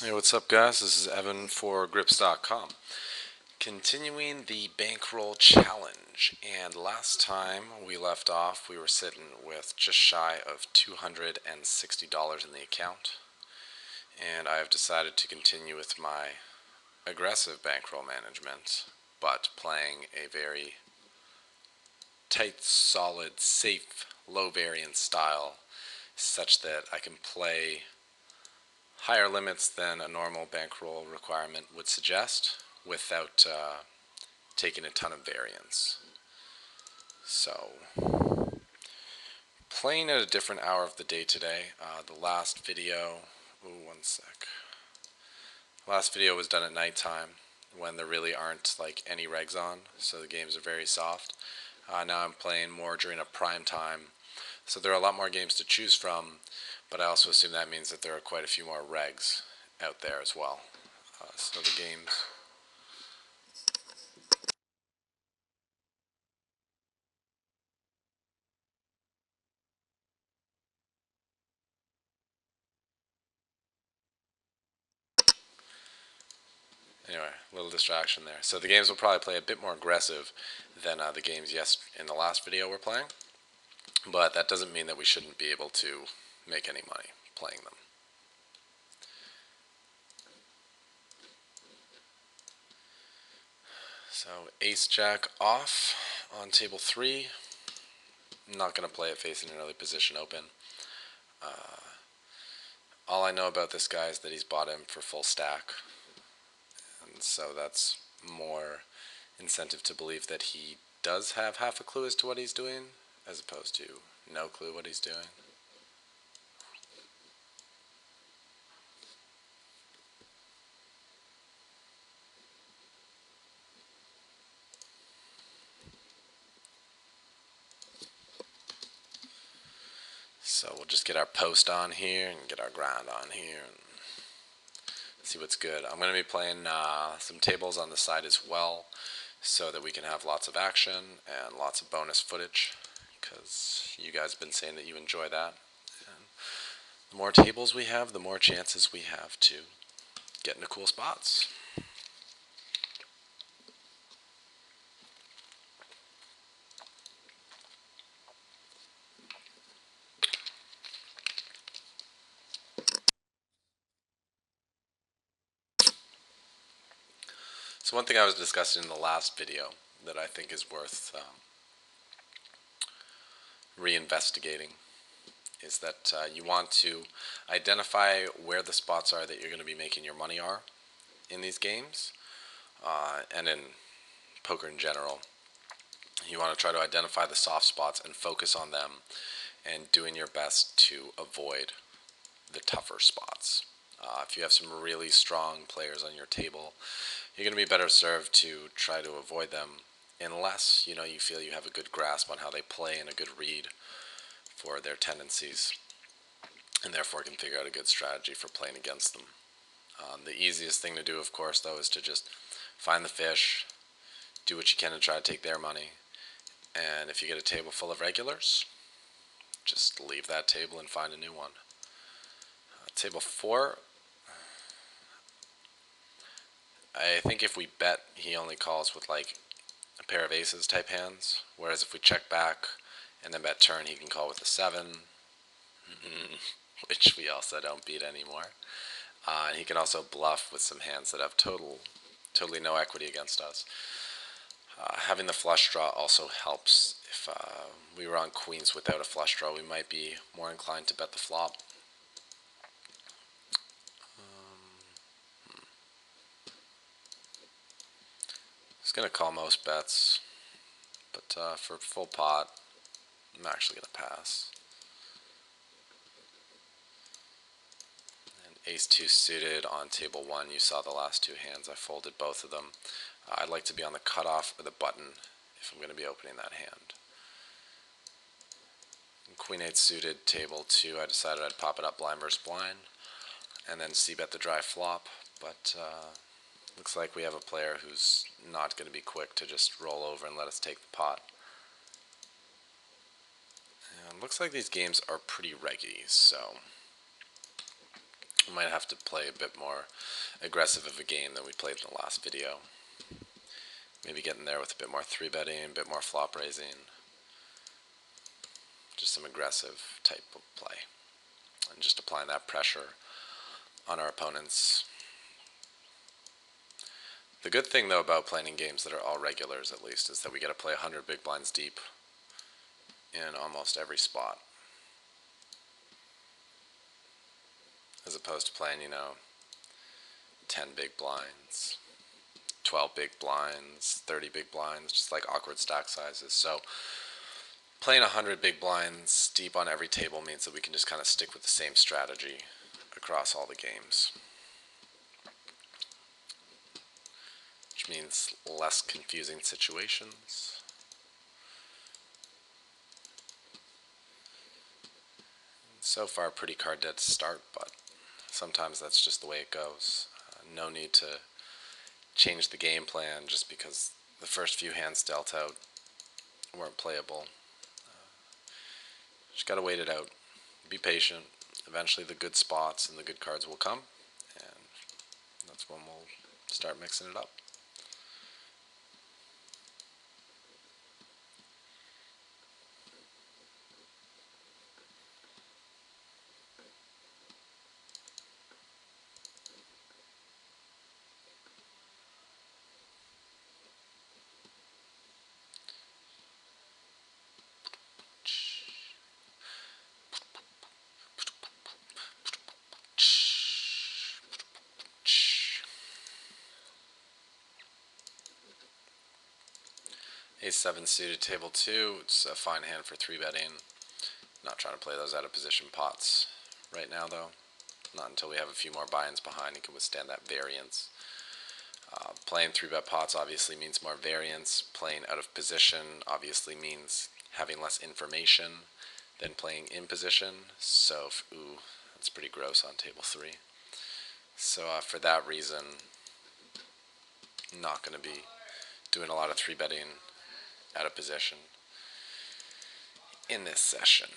Hey, what's up, guys? This is Evan for Grips.com. Continuing the Bankroll challenge, and last time we left off, we were sitting with just shy of $260 in the account, and I have decided to continue with my aggressive bankroll management, but playing a very tight, solid, safe, low variance style, such that I can play higher limits than a normal bankroll requirement would suggest without taking a ton of variance. So, playing at a different hour of the day today. The last video, one sec. Last video was done at nighttime when there really aren't like any regs on, so the games are very soft. Now I'm playing more during a prime time, so there are a lot more games to choose from, but I also assume that means that there are quite a few more regs out there as well. So the games. Anyway, a little distraction there. So the games will probably play a bit more aggressive than the games in the last video we're playing, but that doesn't mean that we shouldn't be able to make any money playing them. So ace jack off on table 3. I'm not going to play it facing an early position open. All I know about this guy is that he's bought him for full stack, and so that's more incentive to believe that he does have half a clue as to what he's doing, as opposed to no clue what he's doing. So we'll just get our post on here and get our grind on here and see what's good. I'm going to be playing some tables on the side as well so that we can have lots of action and lots of bonus footage, because you guys have been saying that you enjoy that. And the more tables we have, the more chances we have to get into cool spots. So one thing I was discussing in the last video that I think is worth reinvestigating is that you want to identify where the spots are that you're going to be making your money are in these games, and in poker in general. You want to try to identify the soft spots and focus on them, and doing your best to avoid the tougher spots. If you have some really strong players on your table, you're going to be better served to try to avoid them, unless you feel you have a good grasp on how they play and a good read for their tendencies, and therefore can figure out a good strategy for playing against them. The easiest thing to do, of course, though, is to just find the fish, do what you can to try to take their money, and if you get a table full of regulars, just leave that table and find a new one. Table 4, I think if we bet, he only calls with like a pair of aces type hands, whereas if we check back and then bet turn, he can call with a 7, which we also don't beat anymore. And he can also bluff with some hands that have totally no equity against us. Having the flush draw also helps. If we were on queens without a flush draw, we might be more inclined to bet the flop. He's going to call most bets, but for full pot, I'm actually going to pass. And ace 2 suited on table 1, you saw the last two hands. I folded both of them. I'd like to be on the cutoff or the button if I'm going to be opening that hand. And queen 8 suited, table 2, I decided I'd pop it up blind versus blind, and then c-bet the dry flop, but looks like we have a player who's not going to be quick to just roll over and let us take the pot. And looks like these games are pretty reggy, so We might have to play a bit more aggressive of a game than we played in the last video. Maybe getting there with a bit more 3-betting, a bit more flop raising. Just some aggressive type of play. And just applying that pressure on our opponents. The good thing, though, about playing in games that are all regulars, at least, is that we get to play 100 big blinds deep in almost every spot. As opposed to playing, 10 big blinds, 12 big blinds, 30 big blinds, just like awkward stack sizes. So playing 100 big blinds deep on every table means that we can just kind of stick with the same strategy across all the games. Which means less confusing situations. So far, pretty card dead to start, but sometimes that's just the way it goes. No need to change the game plan just because the first few hands dealt out weren't playable. Just gotta wait it out. Be patient. Eventually the good spots and the good cards will come, and that's when we'll start mixing it up. Ace-7 suited, table 2. It's a fine hand for 3-betting. Not trying to play those out of position pots right now, though. Not until we have a few more buy-ins behind and can withstand that variance. Playing 3-bet pots obviously means more variance. Playing out of position obviously means having less information than playing in position. So, ooh, that's pretty gross on table 3. So for that reason, not going to be doing a lot of 3-betting out of position in this session.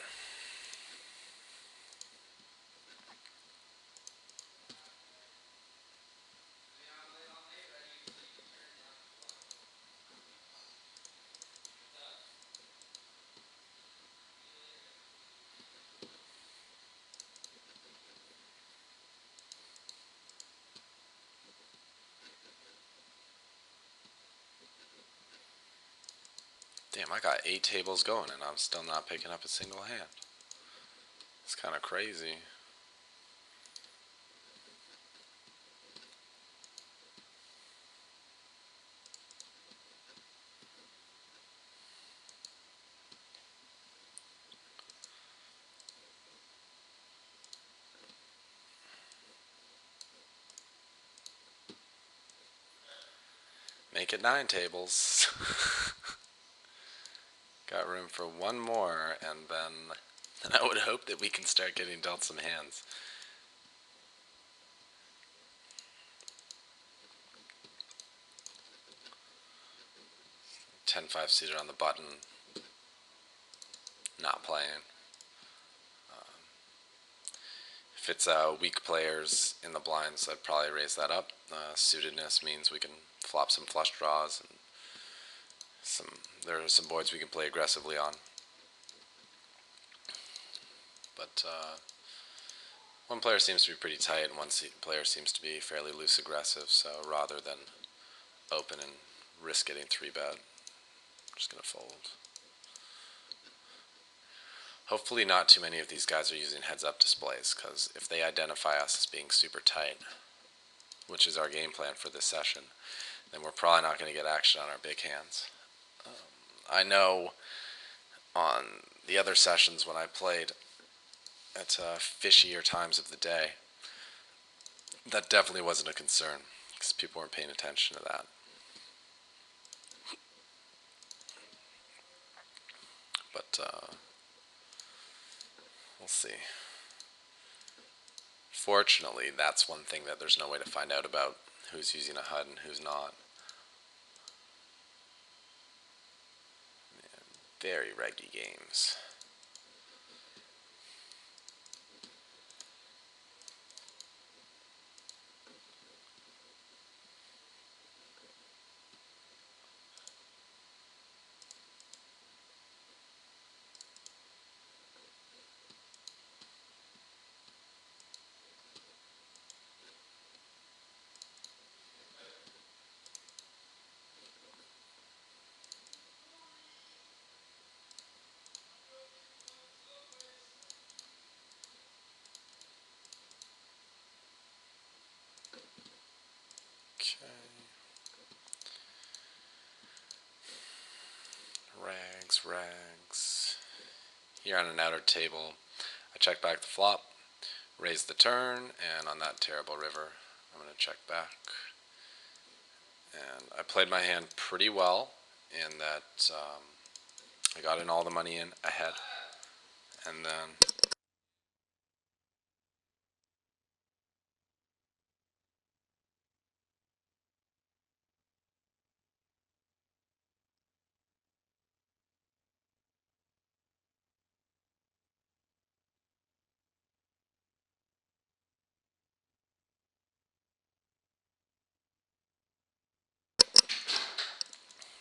Damn, I got 8 tables going and I'm still not picking up a single hand. It's kind of crazy. Make it 9 tables. Got room for one more, and then I would hope that we can start getting dealt some hands. 10-5 suited on the button. Not playing. If it's weak players in the blinds, I'd probably raise that up. Suitedness means we can flop some flush draws, and there are some boards we can play aggressively on. But one player seems to be pretty tight, and one player seems to be fairly loose aggressive. So rather than open and risk getting 3-bet, I'm just gonna fold. Hopefully not too many of these guys are using heads-up displays, because if they identify us as being super tight, which is our game plan for this session, then we're probably not going to get action on our big hands. I know on the other sessions when I played at fishier times of the day, that definitely wasn't a concern, because people weren't paying attention to that. But we'll see. Fortunately, that's one thing that there's no way to find out about who's using a HUD and who's not. Very reggy games. rags. Here on an outer table, I check back the flop, raise the turn, and on that terrible river, I'm going to check back. And I played my hand pretty well in that I got in all the money in ahead, and then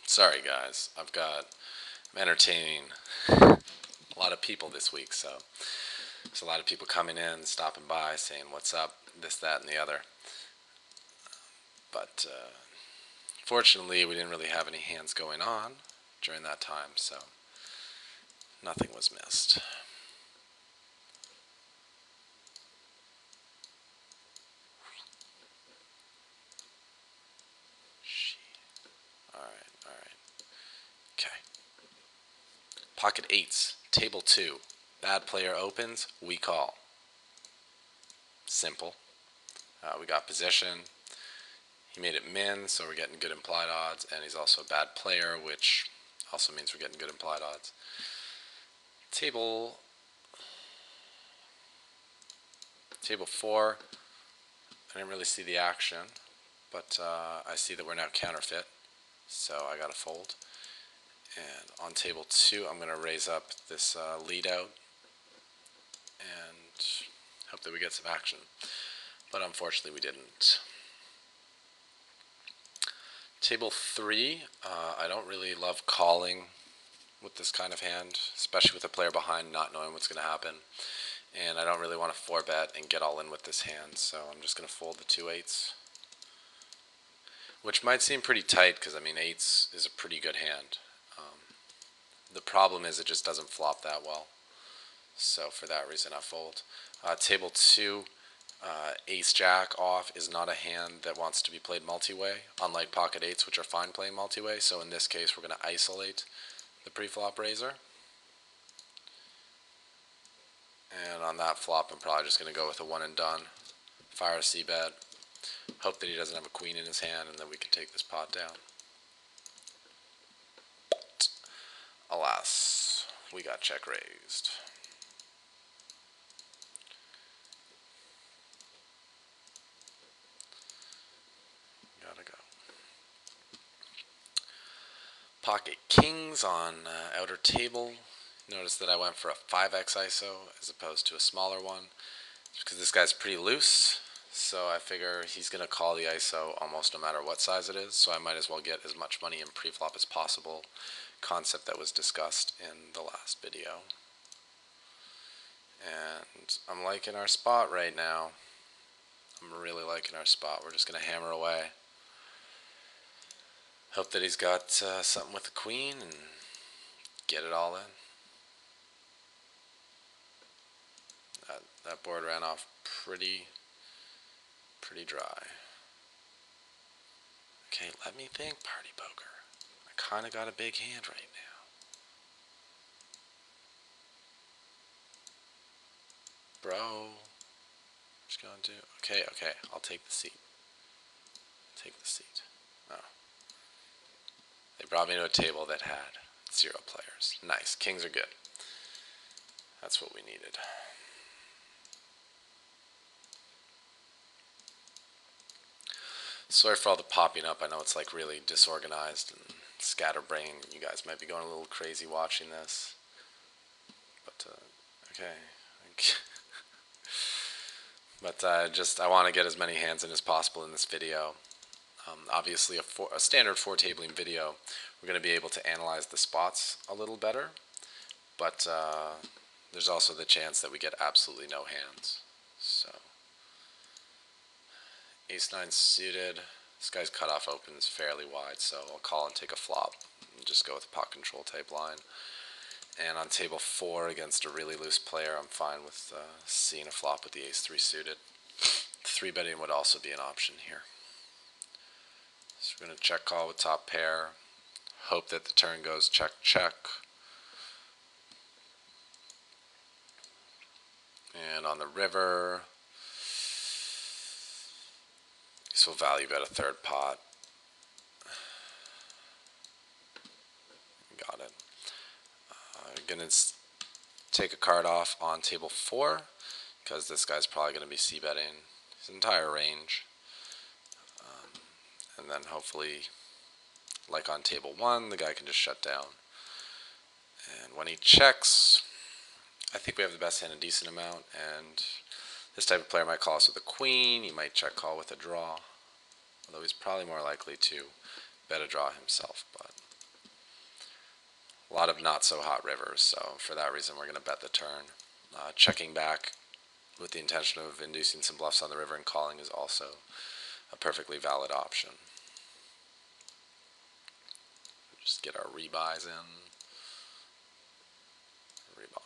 sorry guys, I'm entertaining a lot of people this week, so there's a lot of people coming in, stopping by, saying what's up, this, that, and the other. But fortunately, we didn't really have any hands going on during that time, so nothing was missed. Alright. Okay. Pocket eights, table 2. Bad player opens, we call. Simple. We got position. He made it min, so we're getting good implied odds, and he's also a bad player, which also means we're getting good implied odds. Table 4, I didn't really see the action, but I see that we're now counterfeit, so I gotta fold. And on table 2, I'm gonna raise up this lead out and hope that we get some action, but unfortunately we didn't. Table 3, I don't really love calling with this kind of hand, especially with a player behind not knowing what's going to happen. And I don't really want to 4-bet and get all in with this hand, so I'm just going to fold the 2 8s. Which might seem pretty tight, because I mean 8s is a pretty good hand. The problem is it just doesn't flop that well. So for that reason I fold. Table 2, ace jack off is not a hand that wants to be played multi-way, unlike pocket 8s, which are fine playing multi-way. So in this case, we're going to isolate the pre-flop raiser. And on that flop, I'm probably just going to go with a one and done. Fire a c-bet. Hope that he doesn't have a queen in his hand, and then we can take this pot down. But, alas, we got check raised. Gotta go. Pocket kings on outer table. Notice that I went for a 5x ISO as opposed to a smaller one, because this guy's pretty loose. So I figure he's going to call the ISO almost no matter what size it is, so I might as well get as much money in pre-flop as possible, concept that was discussed in the last video. And I'm liking our spot right now. I'm really liking our spot. We're just going to hammer away. Hope that he's got something with the queen and get it all in. That board ran off pretty dry. Okay, let me think, party poker. I kind of got a big hand right now. Bro, what you gonna do? Okay, I'll take the seat. Take the seat. Oh. They brought me to a table that had 0 players. Nice, kings are good. That's what we needed. Sorry for all the popping up. I know it's like really disorganized and scatterbrained. You guys might be going a little crazy watching this. But, okay. But I want to get as many hands in as possible in this video. Obviously, a standard 4-tabling video, we're going to be able to analyze the spots a little better. But there's also the chance that we get absolutely no hands. So, ace-9 suited. This guy's cutoff opens fairly wide, so I'll call and take a flop and just go with a pot control type line. And on table 4 against a really loose player, I'm fine with seeing a flop with the ace-3 suited. 3-betting would also be an option here. So we're going to check call with top pair. Hope that the turn goes check, check. And on the river, so value bet a third pot. Got it. Gonna take a card off on table 4 because this guy's probably gonna be c-betting his entire range, and then hopefully, like on table 1, the guy can just shut down. And when he checks, I think we have the best hand a decent amount, and this type of player might call us with a queen. He might check call with a draw, although he's probably more likely to bet a draw himself. But a lot of not so hot rivers, so for that reason we're going to bet the turn. Checking back with the intention of inducing some bluffs on the river and calling is also a perfectly valid option. Just get our rebuys in. Rebuy.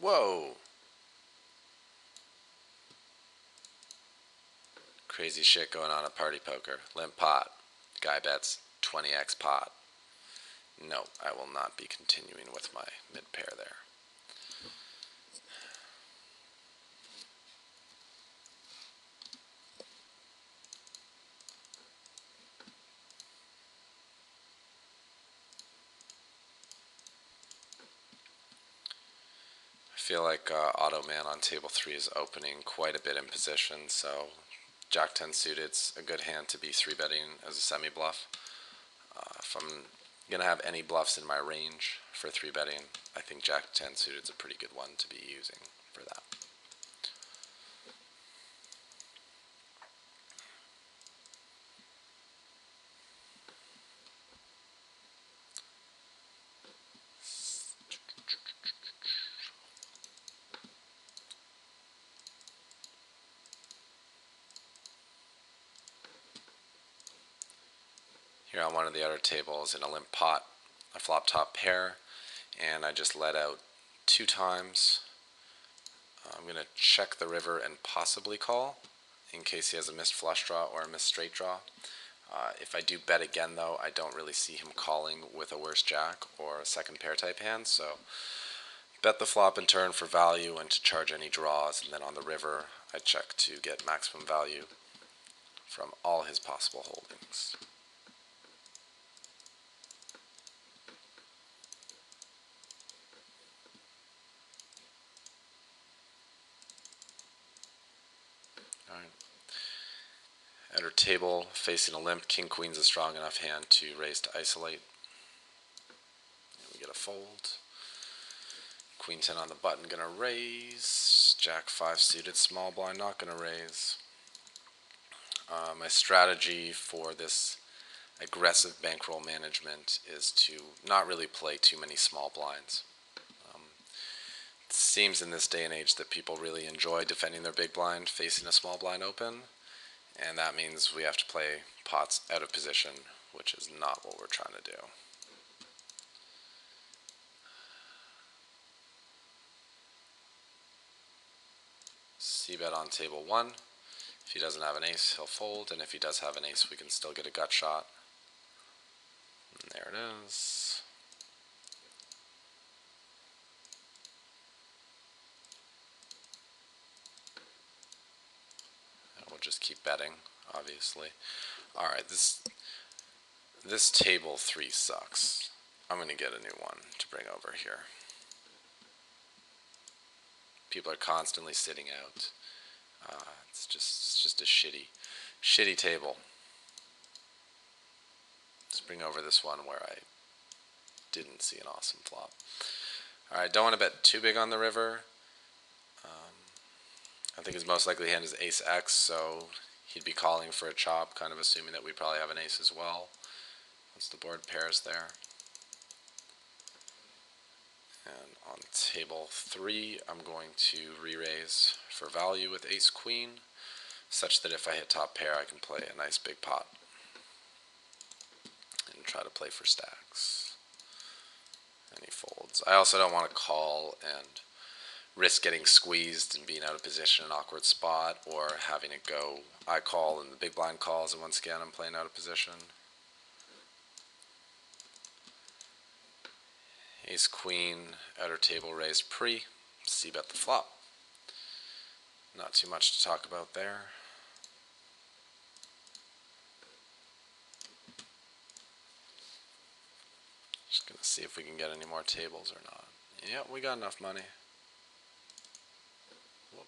Whoa! Crazy shit going on at Party Poker. Limp pot. Guy bets 20x pot. No, I will not be continuing with my mid pair there. I feel like Auto Man on table 3 is opening quite a bit in position, so Jack 10 suited's a good hand to be 3-betting as a semi-bluff. If I'm going to have any bluffs in my range for 3-betting, I think Jack 10 suited's a pretty good one to be using for that. Here on one of the other tables in a limp pot, I flop top pair, and I just let out 2 times. I'm going to check the river and possibly call in case he has a missed flush draw or a missed straight draw. If I do bet again, though, I don't really see him calling with a worse jack or a second pair type hand, so bet the flop and turn for value and to charge any draws, and then on the river I check to get maximum value from all his possible holdings. Alright. At our table, facing a limp, king queen's a strong enough hand to raise to isolate. And we get a fold. Queen 10 on the button, gonna raise. Jack 5 suited, small blind, not gonna raise. My strategy for this aggressive bankroll management is to not really play too many small blinds. It seems in this day and age that people really enjoy defending their big blind facing a small blind open, and that means we have to play pots out of position, which is not what we're trying to do. C-bet on table 1. If he doesn't have an ace, he'll fold, and if he does have an ace, we can still get a gut shot. And there it is. And we'll just keep betting, obviously. Alright, this table 3 sucks. I'm going to get a new one to bring over here. People are constantly sitting out. It's just a shitty table. Let's bring over this one where I didn't see an awesome flop. Alright, don't want to bet too big on the river. I think his most likely hand is ace X, so he'd be calling for a chop, kind of assuming that we probably have an ace as well. Once the board pairs there. And on table 3, I'm going to re-raise for value with ace queen, such that if I hit top pair, I can play a nice big pot and try to play for stacks. And he folds. I also don't want to call and risk getting squeezed and being out of position in an awkward spot, or having it go I call and the big blind calls, and once again I'm playing out of position. Ace queen, outer table raised pre, c-bet the flop. Not too much to talk about there. Just gonna see if we can get any more tables or not. Yeah, we got enough money. Whoop.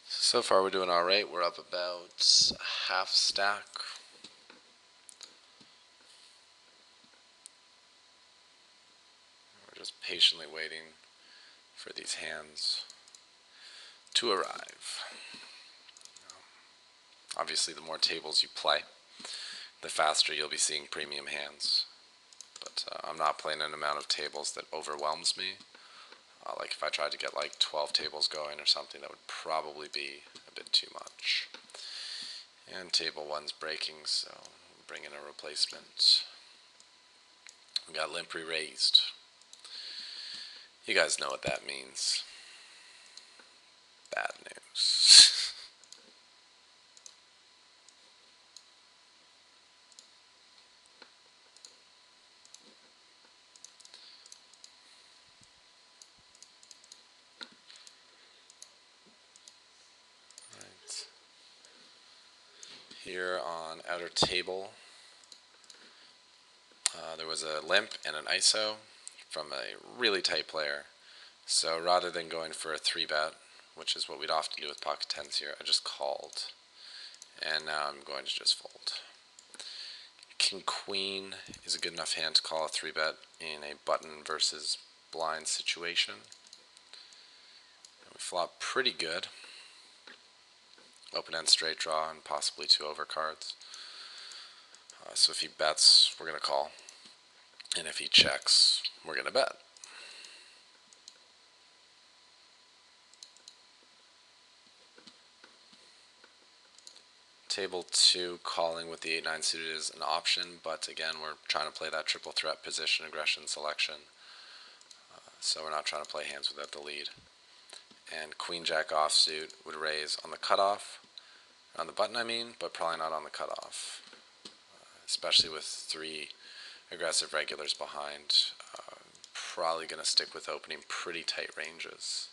So far we're doing alright. We're up about half stack. We're just patiently waiting for these hands to arrive. Obviously the more tables you play, the faster you'll be seeing premium hands. But I'm not playing an amount of tables that overwhelms me. Like if I tried to get like 12 tables going or something, that would probably be a bit too much. And table one's breaking, so we'll bring in a replacement. We got limp re-raised. You guys know what that means. Bad news. Right. Here on outer table, there was a limp and an ISO from a really tight player. So rather than going for a 3-bet, which is what we'd often do with pocket tens here, I just called. And now I'm going to just fold. King Queen is a good enough hand to call a 3-bet in a button versus blind situation. And we flop pretty good. Open end straight draw and possibly 2 overcards. So if he bets, we're going to call. And if he checks, we're going to bet. Table 2, calling with the 8-9 suited is an option, but again, we're trying to play that triple threat position, aggression, selection. So we're not trying to play hands without the lead. And Queen Jack offsuit would raise on the cutoff, on the button I mean, but probably not on the cutoff. Especially with 3 aggressive regulars behind. Probably going to stick with opening pretty tight ranges.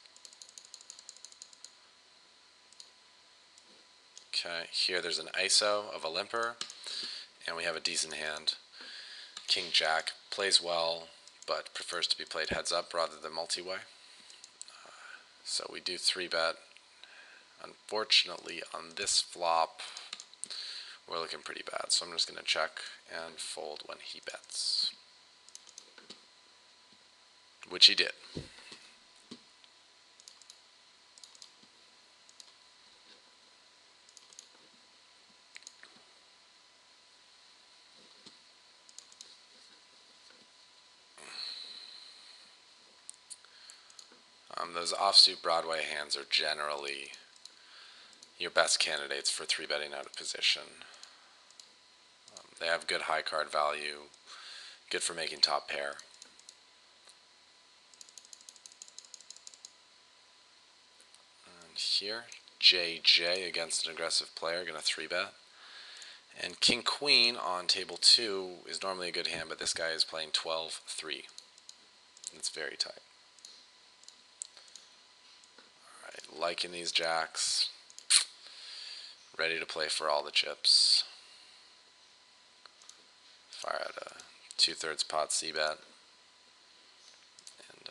Okay, here there's an ISO of a limper, and we have a decent hand. King Jack plays well, but prefers to be played heads up rather than multi-way. So we do 3-bet. Unfortunately, on this flop, we're looking pretty bad. So I'm just going to check and fold when he bets. Which he did. Those offsuit Broadway hands are generally your best candidates for 3-betting out of position. They have good high card value, good for making top pair. And here, JJ against an aggressive player, gonna 3-bet. And King Queen on table 2 is normally a good hand, but this guy is playing 12-3. It's very tight. Alright, liking these jacks. Ready to play for all the chips. 2/3 pot c-bet, and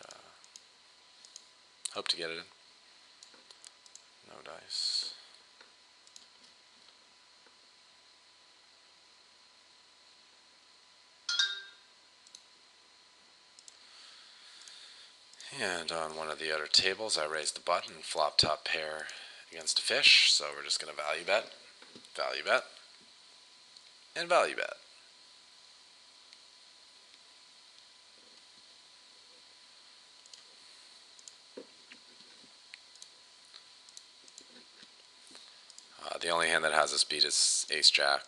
hope to get it in. No dice. And on one of the other tables, I raised the button, flop top pair against a fish, so we're just going to value bet, and value bet. The only hand that has us beat is ace-jack,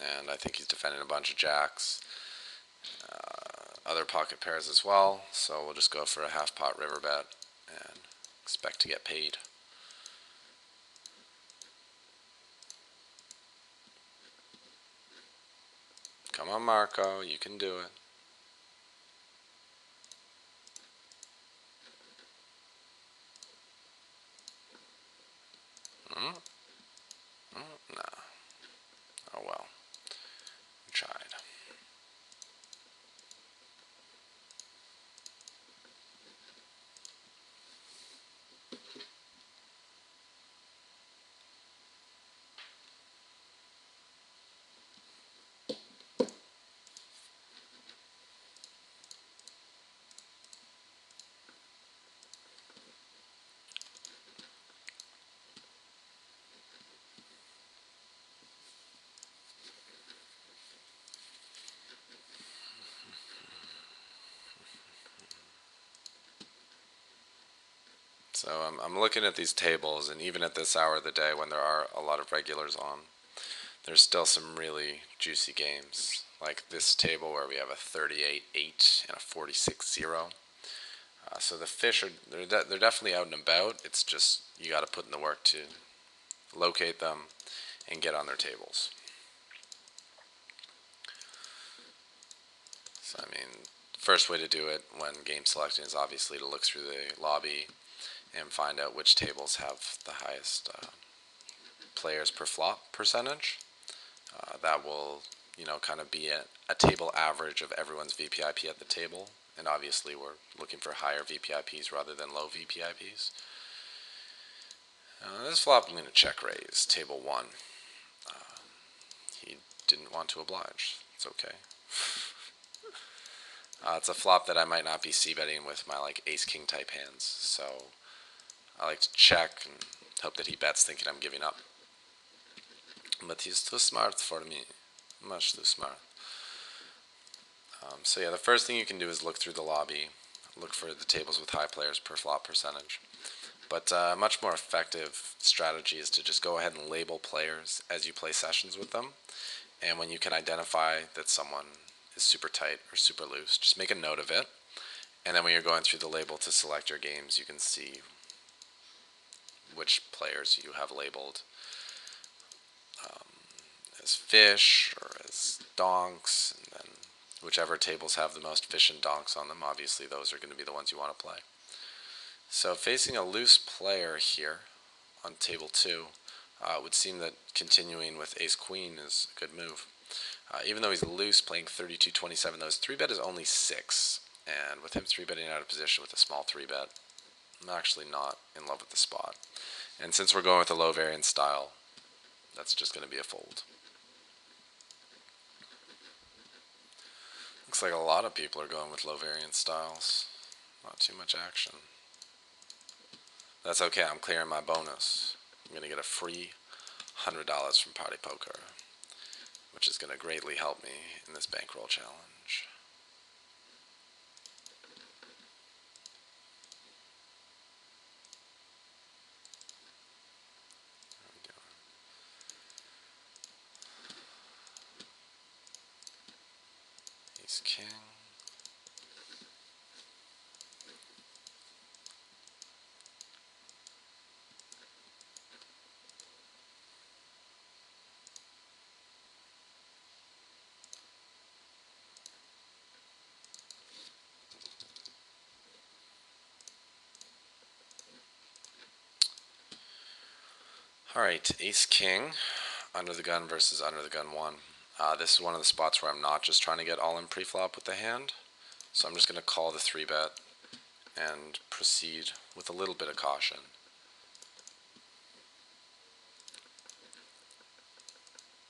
and I think he's defending a bunch of jacks. Other pocket pairs as well, so we'll just go for a half-pot river bet and expect to get paid. Come on, Marco, you can do it. No. Oh well. We tried. So I'm looking at these tables, and even at this hour of the day when there are a lot of regulars on, there's still some really juicy games. Like this table where we have a 38-8 and a 46-0. So the fish they're definitely out and about. It's just you got to put in the work to locate them and get on their tables. So I mean, first way to do it when game selecting is obviously to look through the lobby and find out which tables have the highest players per flop percentage. That will, kind of be a table average of everyone's VPIP at the table. And obviously we're looking for higher VPIPs rather than low VPIPs. This flop I'm going to check raise, table 1. He didn't want to oblige. It's okay. It's a flop that I might not be c-betting with my ace-king type hands. So I like to check and hope that he bets thinking I'm giving up. But he's too smart for me. Much too smart. So yeah, the first thing you can do is look through the lobby. Look for the tables with high players per flop percentage. But a much more effective strategy is to just go ahead and label players as you play sessions with them. And when you can identify that someone is super tight or super loose, just make a note of it. And then when you're going through the label to select your games, you can see which players you have labeled as fish or as donks, and then whichever tables have the most fish and donks on them, obviously those are going to be the ones you want to play. So facing a loose player here on table 2, it would seem that continuing with ace-queen is a good move. Even though he's loose, playing 32-27, those 3-bet is only 6, and with him 3-betting out of position with a small 3-bet, I'm actually not in love with the spot. And since we're going with a low variance style, that's just going to be a fold. Looks like a lot of people are going with low variance styles. Not too much action. That's okay, I'm clearing my bonus. I'm going to get a free $100 from Partypoker, which is going to greatly help me in this bankroll challenge. Ace king. Alright, ace king, under the gun versus under the gun 1. This is one of the spots where I'm not just trying to get all in pre-flop with the hand. So I'm just going to call the 3-bet and proceed with a little bit of caution.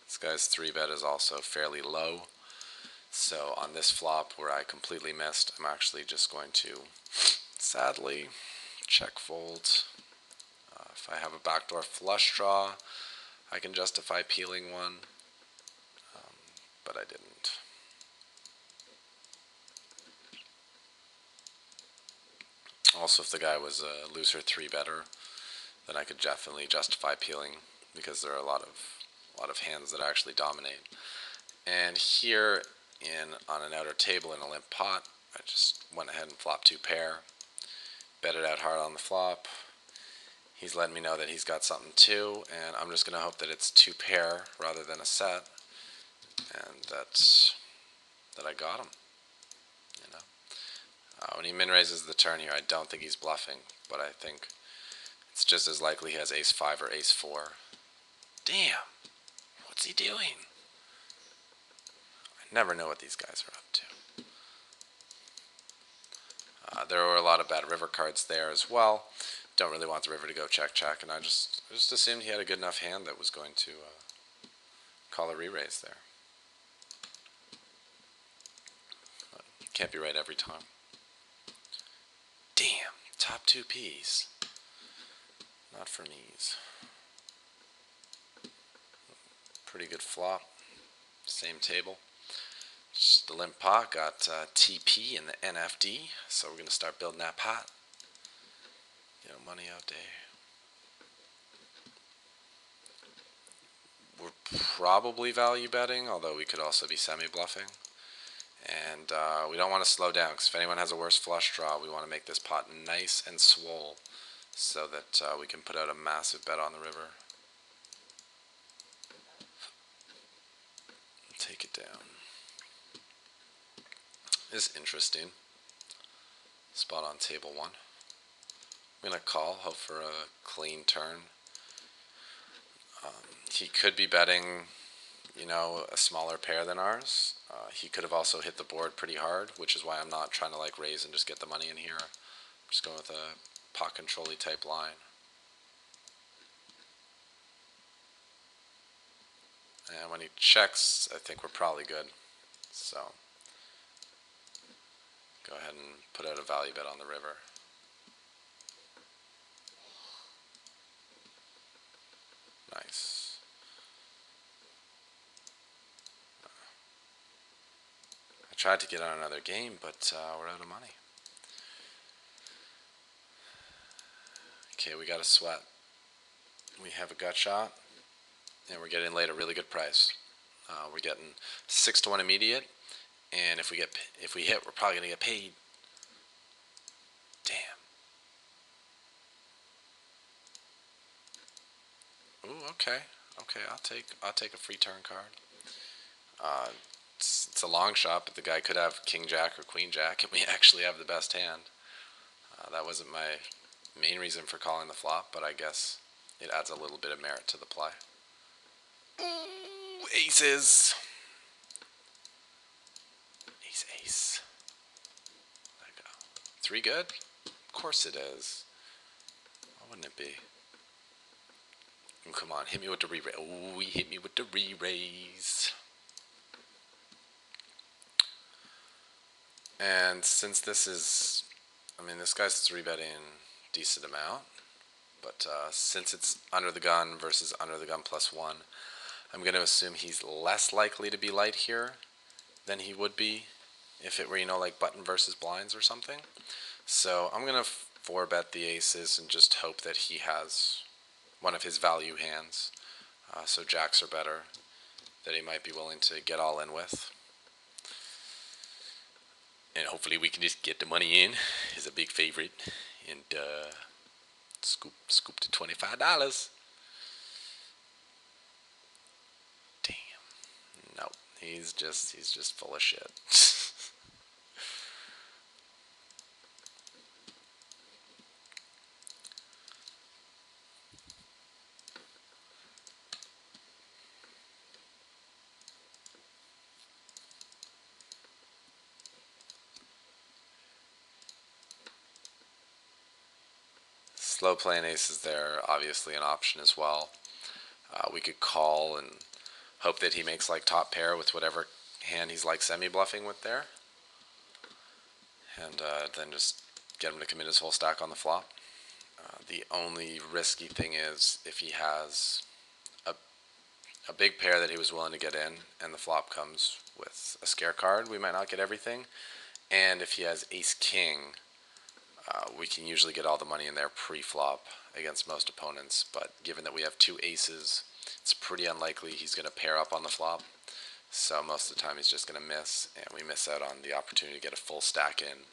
This guy's 3-bet is also fairly low. So on this flop where I completely missed, I'm actually just going to, sadly, check fold. If I have a backdoor flush draw, I can justify peeling one, but I didn't. Also, if the guy was a loser 3-better, then I could definitely justify peeling because there are a lot of hands that actually dominate. And here on an outer table in a limp pot, I just went ahead and flopped 2 pair, bet it out hard on the flop. He's letting me know that he's got something too, and I'm just going to hope that it's 2 pair rather than a set, and that I got him. You know, when he min raises the turn here, I don't think he's bluffing, but I think it's just as likely he has ace 5 or ace 4. Damn, what's he doing? I never know what these guys are up to. There were a lot of bad river cards there as well. Don't really want the river to go check, and I just assumed he had a good enough hand that was going to call a re-raise there. But can't be right every time. Damn, top 2 P's. Not for me's. Pretty good flop. Same table. Just the limp pot got TP and the NFD, so we're going to start building that pot. Money out there. We're probably value betting, although we could also be semi-bluffing. And we don't want to slow down, because if anyone has a worse flush draw, we want to make this pot nice and swole so that we can put out a massive bet on the river. Take it down. This is interesting. Spot on table 1. I'm going to call, hope for a clean turn. He could be betting, a smaller pair than ours. He could have also hit the board pretty hard, which is why I'm not trying to raise and just get the money in here. I'm just going with a pot control-y type line. And when he checks, I think we're probably good. So go ahead and put out a value bet on the river. Nice. I tried to get on another game, but we're out of money. Okay, we got a sweat. We have a gut shot, and we're getting laid a really good price. We're getting 6-1 immediate, and if we hit, we're probably gonna get paid. Damn. Ooh, okay. I'll take a free turn card. It's a long shot, but the guy could have king jack or queen jack, and we actually have the best hand. That wasn't my main reason for calling the flop, but I guess it adds a little bit of merit to the play. Ooh, aces. Ace. There you go. 3 good? Of course it is. Why wouldn't it be? Oh, come on, hit me with the re-raise. Oh, he hit me with the re-raise. And since this is, this guy's 3-betting decent amount, but since it's under the gun versus under the gun +1, I'm going to assume he's less likely to be light here than he would be if it were, like button versus blinds or something. So I'm going to 4-bet the aces and just hope that he has one of his value hands, so jacks are better, that he might be willing to get all in with. And hopefully we can just get the money in. He's a big favorite. And scoop to $25. Damn. No, he's just full of shit. slow playing aces there, obviously an option as well. We could call and hope that he makes like top pair with whatever hand he's like semi-bluffing with there. And then just get him to commit his whole stack on the flop. The only risky thing is if he has a big pair that he was willing to get in and the flop comes with a scare card, we might not get everything. And if he has ace-king, we can usually get all the money in there pre-flop against most opponents. But given that we have two aces, it's pretty unlikely he's going to pair up on the flop. So most of the time he's just going to miss, and we miss out on the opportunity to get a full stack in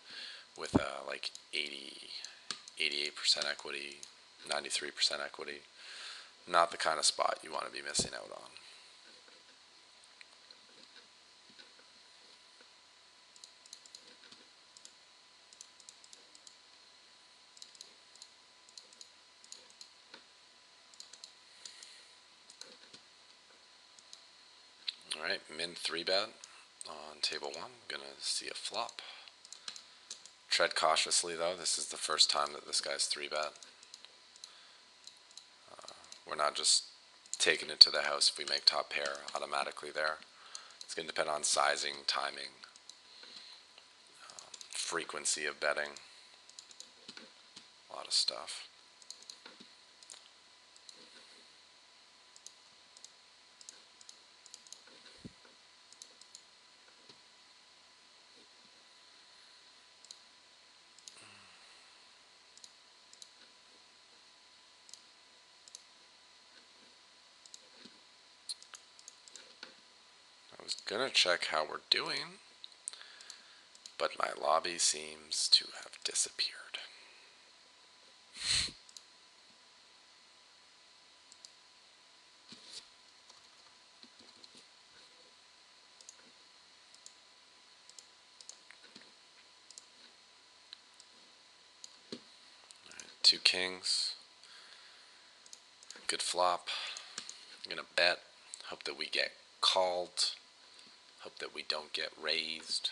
with like 88% equity, 93% equity. Not the kind of spot you want to be missing out on. Alright, min 3-bet on table 1. Gonna see a flop. Tread cautiously though, this is the first time that this guy's 3-bet. We're not just taking it to the house if we make top pair automatically there. It's going to depend on sizing, timing, frequency of betting, a lot of stuff. I was going to check how we're doing, but my lobby seems to have disappeared. Two kings. Good flop. I'm going to bet. Hope that we get called. Hope that we don't get raised.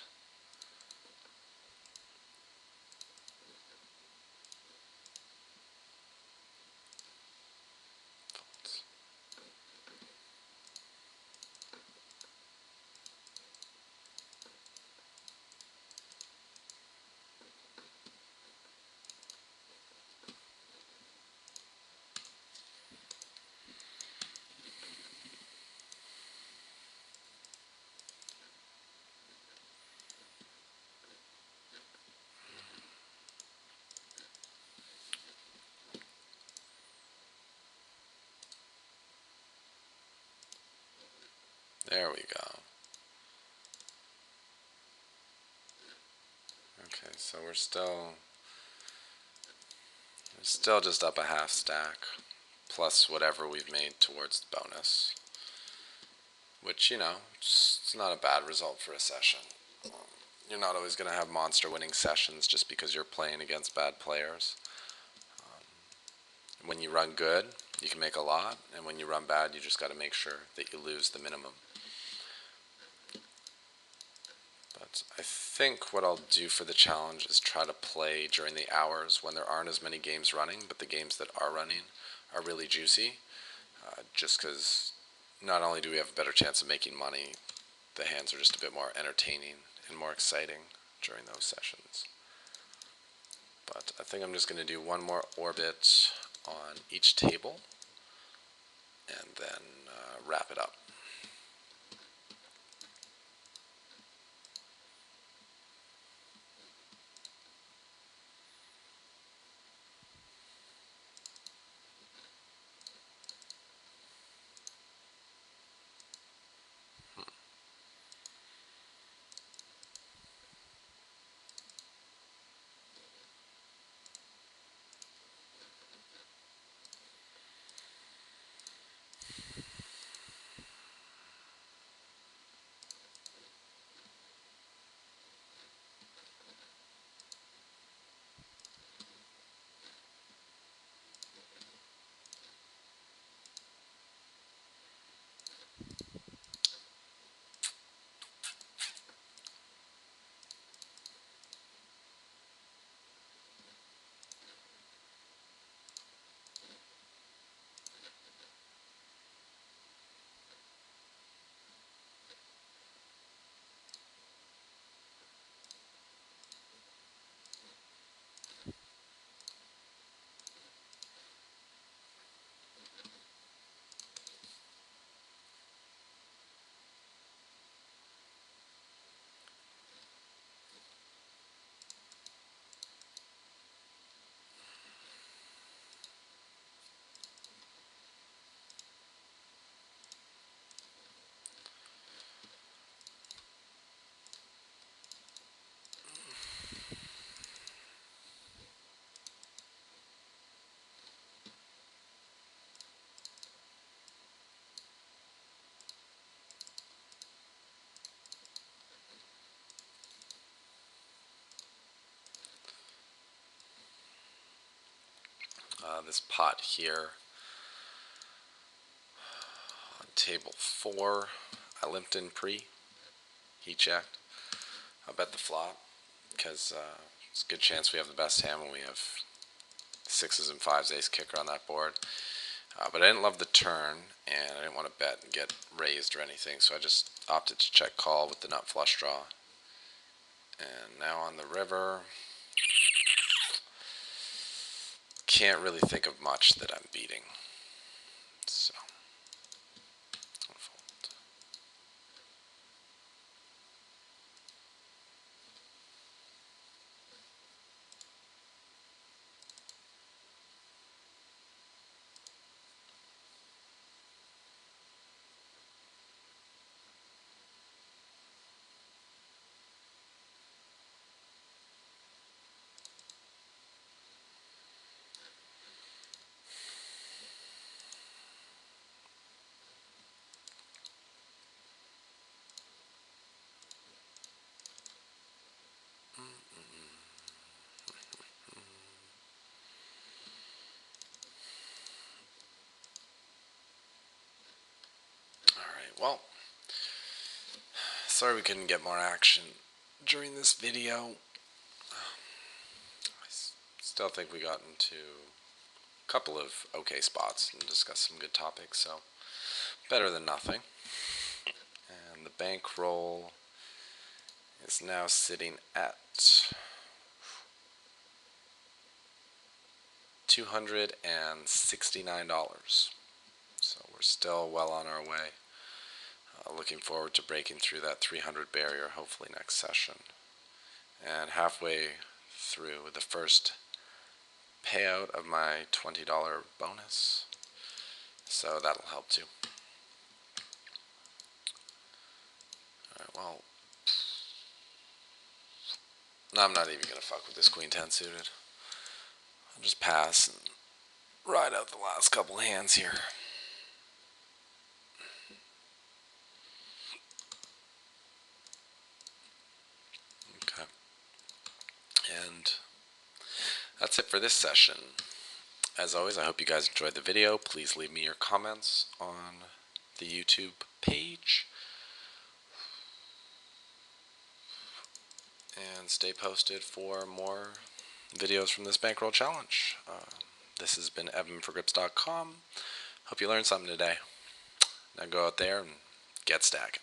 There we go. Okay, so we're still just up a half stack, plus whatever we've made towards the bonus. Which, you know, it's not a bad result for a session. You're not always going to have monster winning sessions just because you're playing against bad players. When you run good, you can make a lot, and when you run bad, you just got to make sure that you lose the minimum. But I think what I'll do for the challenge is try to play during the hours when there aren't as many games running, but the games that are running are really juicy, just because not only do we have a better chance of making money, the hands are just a bit more entertaining and more exciting during those sessions. But I think I'm just going to do one more orbit on each table and then wrap it up. this pot here on table 4. I limped in pre. He checked. I bet the flop because it's a good chance we have the best hand when we have 6s and 5s, ace kicker on that board. But I didn't love the turn, and I didn't want to bet and get raised or anything, so I just opted to check call with the nut flush draw. And now on the river, can't really think of much that I'm beating. So, I'll fold. Alright, well, sorry we couldn't get more action during this video. I still think we got into a couple of okay spots and discussed some good topics, so better than nothing. And the bankroll is now sitting at $269. So we're still well on our way. Looking forward to breaking through that 300 barrier hopefully next session. And halfway through the first payout of my $20 bonus. So that'll help too. Alright, well, no, I'm not even going to fuck with this queen 10 suited. I'll just pass and ride out the last couple hands here. Okay. And that's it for this session. As always, I hope you guys enjoyed the video. Please leave me your comments on the YouTube page. And stay posted for more videos from this bankroll challenge. This has been Bwin.Party. Hope you learned something today. Now go out there and get stacking.